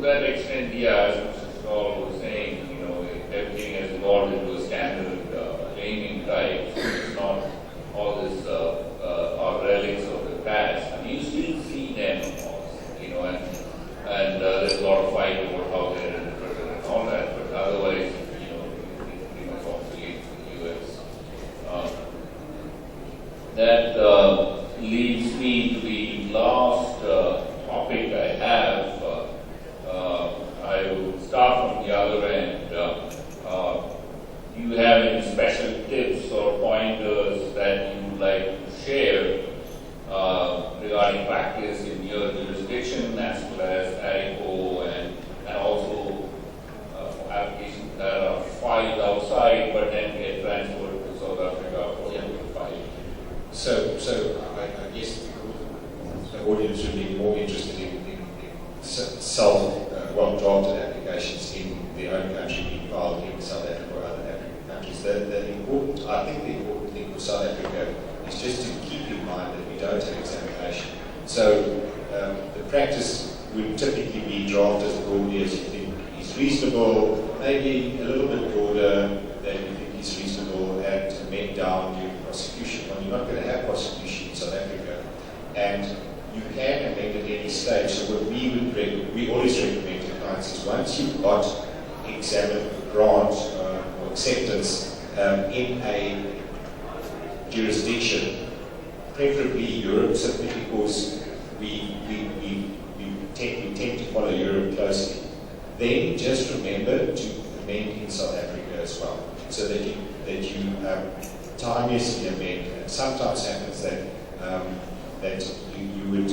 that extent, yeah, as Mr. Saul was saying, you know, everything has evolved into a standard naming type. So it's not all this are relics of the past. I mean, you still see them, you know, and there's a lot of fight about how they're interpreted and all that. But otherwise, you know, it's pretty much obsolete in the US. That leads me to the last topic I have. I will start from the other end. Do you have any special tips or pointers that you would like to share regarding practice in your jurisdiction as well as ARICO and also for applications that are filed outside but then get transferred to South Africa for legal filing? So I guess the audience would be more interested in well-drafted applications in their own country being filed in South Africa or other African countries. I think the important thing for South Africa is just to keep in mind that we don't have examination. So the practice would typically be drafted as broadly as you think is reasonable, maybe a little bit broader than you think is reasonable, and amend down during prosecution. Well, you're not going to have prosecution in South Africa, and you can amend at any stage. So what we always recommend to clients is once you've got examined grant or acceptance in a jurisdiction, preferably Europe, simply because we tend to follow Europe closely, then just remember to amend in South Africa as well, so that you timeously amend. And sometimes happens that you would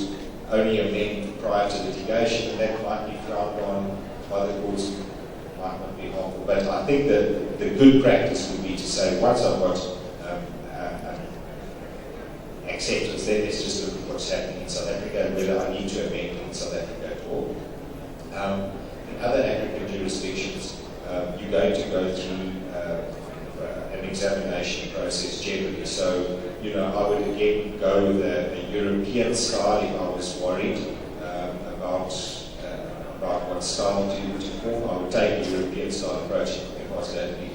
only amend prior to litigation, and that might be frowned on by the courts, might not be helpful. But I think that the good practice would be to say, once I've got acceptance, then let's just look at what's happening in South Africa and whether I need to amend in South Africa at all. In other African jurisdictions, you're going to go through an examination process generally. So, you know, I would again go with a European style if I was worried about what style to form. I would take a European style approach if I was going to be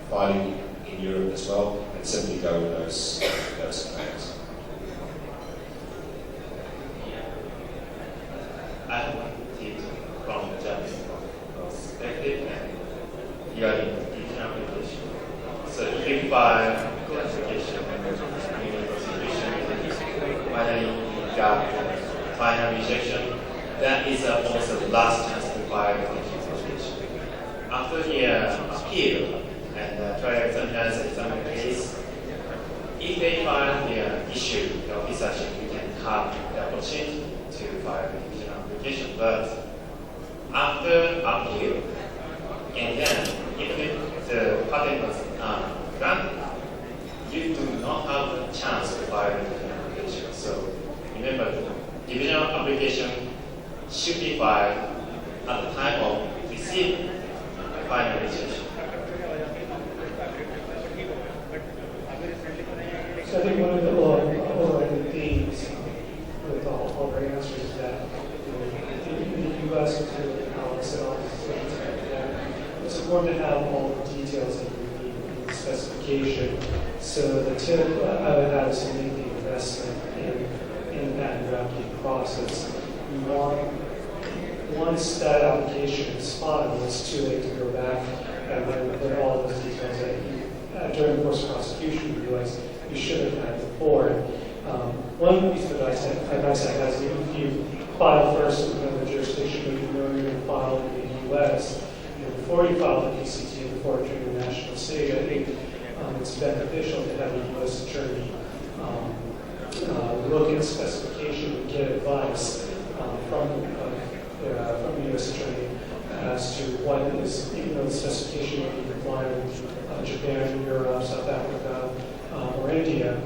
filing in Europe as well, and simply go with those claims. I have one tip from the Japanese perspective and regarding the application. So if you file the application in prosecution, finally you got final rejection, that is also the last chance to file the application. After the appeal and trial examiners examine the case, if they find the issue, the officer you can have the opportunity to file the application. But after appeal, and then if the patent was granted, you do not have a chance to file the application. So remember, the divisional application should be filed at the time of receiving the final rejection. So I think one of the overriding themes with all of our answers is that in the U.S. and Alex and all things like that, it's important to have all the details that you need in the specification. So the tip I would have is to make the investment in that drafting process. Once that application is filed, it's too late to go back and then put all those details that you, during the course of prosecution, you realize you should have had before. One piece of advice I have is if you file first in another jurisdiction, but you know you're going to file in the U.S., before you file the PCT and before entering the national stage, I think it's beneficial to have a U.S. attorney look at the specification and get advice from the U.S. attorney as to what is, even though the specification may be compliant with Japan, Europe, South Africa, or India,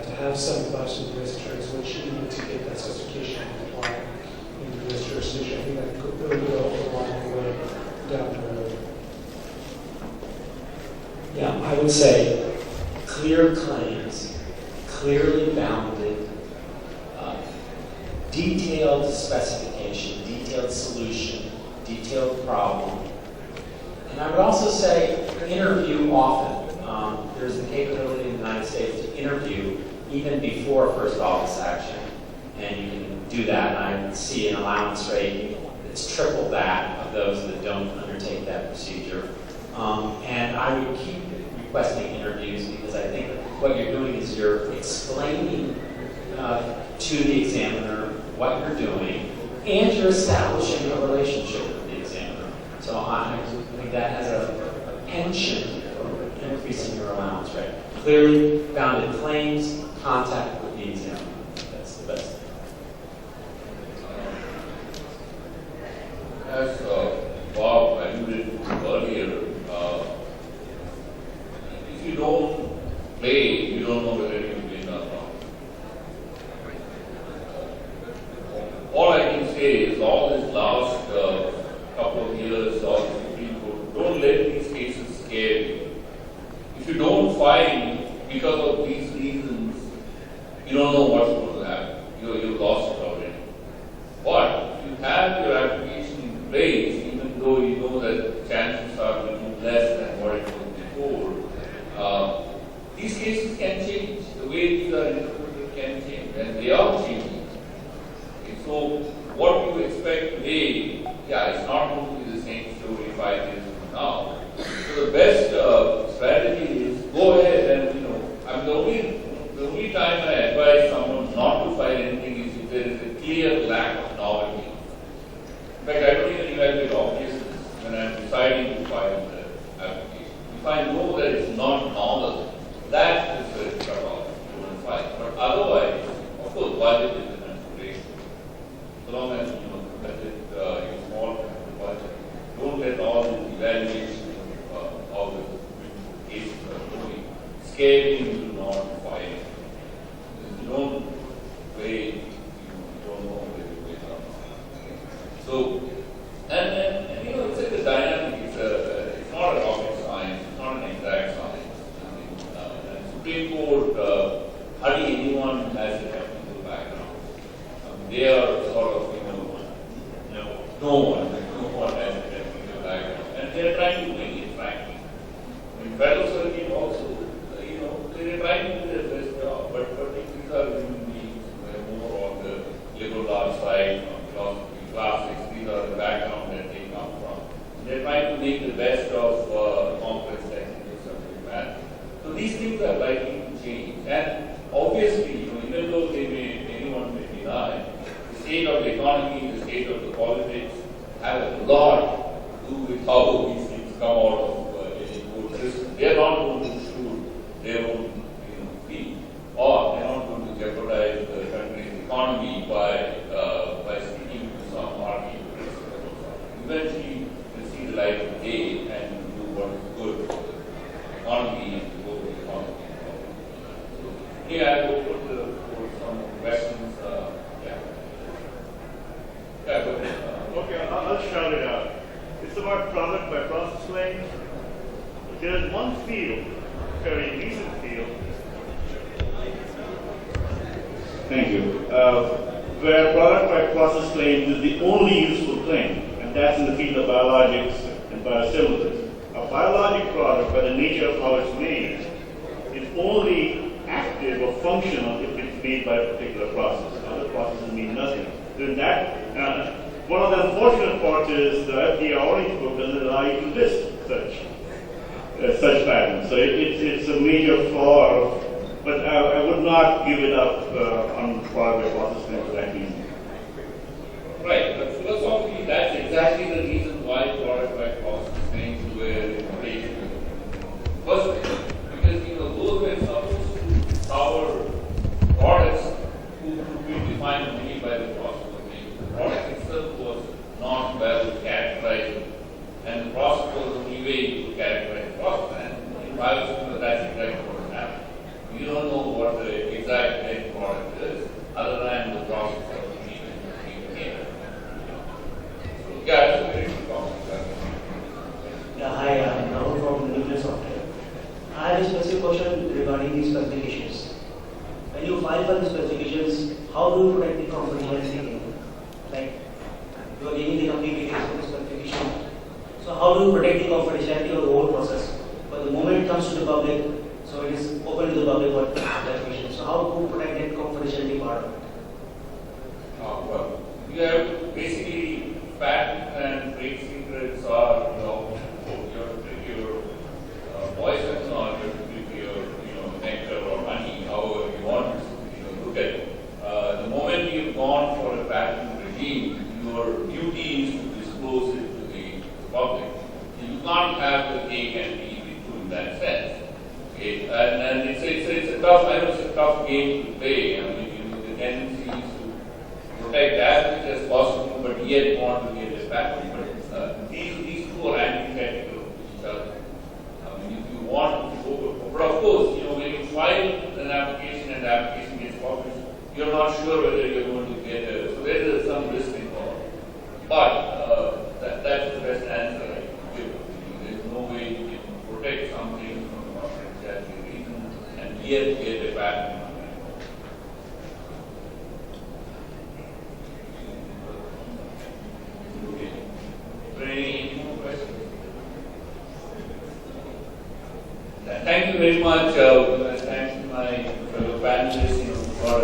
to have some advice from the U.S. attorneys which you need to get that specification compliant in the U.S. jurisdiction. I think that could really go a long way down the road. Yeah, I would say clear claims, clearly bounded, detailed specification, detailed solution, detailed problem. And I would also say interview often. There's the capability in the United States to interview even before first office action, and you can do that. And I see an allowance rate that's triple that of those that don't undertake that procedure. And I would keep requesting interviews because I think what you're doing is you're explaining to the examiner what you're doing, and you're establishing a relationship with the examiner. So I think that has a penchant for increasing your allowance rate. Clearly founded claims, contact with the examiner. That's the best. As Bob alluded to earlier, if you don't play, you don't know whether you win or not. All I can say is all this last couple of years, all the Supreme Court, don't let these cases scare you. If you don't find because of these reasons, you don't know what's going to happen. You've lost it already. But if you have your application raised, even though you know that chances are going to be less than what it was before, these cases can change. The way these are interpreted can change, and they are changing. Okay, so what you expect today, it's not going to be the same story 5 years from now. So the best strategy is go ahead and, the only time I advise someone not to file anything is if there is a clear lack of novelty. In fact, I don't even evaluate obviousness when I'm deciding to file the application. If I know that it's not novel, that is where it's cut off. You don't file. But otherwise, of course, budget is an consideration. So long as that is small budget, don't let all the evaluation of the cases are going scare you to not file. If you don't wait, you don't know where you wait or not. So, and it's like a dynamic. It's not a rocket science. It's not an exact science. And Supreme Court hardly anyone has a technical background. They are sort of no one has a technical background, and they're trying to win it, frankly. In federal circuit also, they're trying to do their best job, but these are human beings who are more on the liberal arts side, on philosophy, classics. These are the background that they come from. They're trying to make the best of complex technical subject matter. So these things are likely to change, and obviously, even though anyone may deny, the state of the economy, the state of the politics have a lot to do with how these things come out of a court system. They are not going to shoot their own feet, or they are not going to jeopardize the country's economy by sticking to some army principle. Eventually, they'll see the light of day and do what is good for the economy and for the economy. So, I will put for some questions. Go ahead. Okay, I'll shout it out. It's about product by process claims. There's one field, very recent field. Thank you. Where product by process claims is the only useful claim, and that's in the field of biologics and biosimilars. A biologic product, by the nature of how it's made, is only active or functional if it's made by a particular process. Other processes mean nothing. So that, one of the unfortunate parts is the FDA Orange Book doesn't allow you to list such patents. So it's a major flaw, but I would not give it up on part of the process for that reason. Right, but philosophically, that's exactly the reason why product by process claims were raised. First, because those were supposed to cover products who could be defined only by the process of making. The product itself was not well characterized, and the process was the only way to characterize the process. And in biosimilars, that's exactly what happened. You don't know what the exact end product is, other than the process of making it. So, it's a very good topic. Yeah, hi, I'm Rahul from Nuclear Software. I have a specific question regarding these specifications. When you file for the specifications, how do you protect the confidentiality? Like, you are giving the complete details of the specification how do you protect the confidentiality of the whole process? But the moment it comes to the public, so it is open to the public for clarification. So how to protect that confidentiality part of it? Well, you have basically patent and trade secrets are, your poison or your nectar or honey, however you want to look at it. The moment you've gone for a patent regime, your duty is to disclose it to the public. You can't have the cake and eat it too in that sense. Okay? And it's a tough, I know it's a tough game to play. I mean, the tendency is to protect as much as possible, but yet want to get it back. But these two are antithetical to each other. I mean, if you want to go, but of course, when you file an application and the application gets published, you're not sure whether you're going to get it. So there is some risk involved. But that's the best answer I can give. There's no way you can protect something from a confidentiality reason and yet get it back. Any more questions? Thank you very much. Thanks to my fellow panelists for